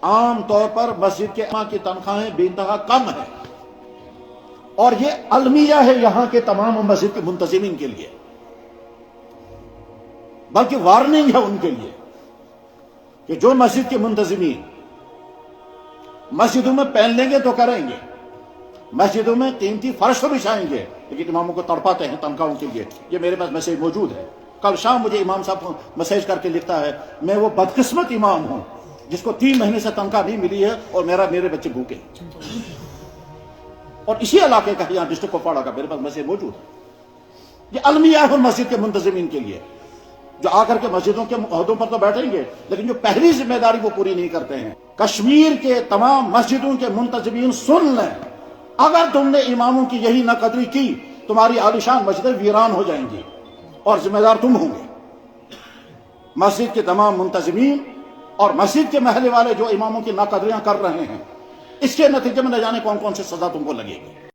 عام طور پر مسجد کے امام کی تنخواہیں بے انتہا کم ہیں، اور یہ المیہ ہے یہاں کے تمام مسجد کے منتظمین کے لیے، بلکہ وارننگ ہے ان کے لیے کہ جو مسجد کے منتظمین مسجدوں میں پہن لیں گے تو کریں گے، مسجدوں میں قیمتی فرش تو بچھائیں گے، لیکن اماموں کو تڑپاتے ہیں تنخواہوں کے لیے۔ یہ میرے پاس میسیج موجود ہے، کل شام مجھے امام صاحب میسیج کر کے لکھتا ہے، میں وہ بدقسمت امام ہوں جس کو 3 مہینے سے تنخواہ نہیں ملی ہے اور میرے بچے بھوکے ہیں، اور اسی علاقے کا یہاں ڈسٹرکٹ کپواڑہ کا میرے پاس میسیج موجود ہے۔ یہ المیہ ہے مسجد کے منتظمین کے لیے، جو آ کر کے مسجدوں کے عہدوں پر تو بیٹھیں گے لیکن جو پہلی ذمہ داری وہ پوری نہیں کرتے ہیں۔ کشمیر کے تمام مسجدوں کے منتظمین سن لیں، اگر تم نے اماموں کی یہی ناقدری کی، تمہاری عالیشان مسجدیں ویران ہو جائیں گی اور ذمہ دار تم ہوں گے۔ مسجد کے تمام منتظمین اور مسجد کے محلے والے جو اماموں کی ناقدریاں کر رہے ہیں، اس کے نتیجے میں نہ جانے کون کون سی سزا تم کو لگے گی۔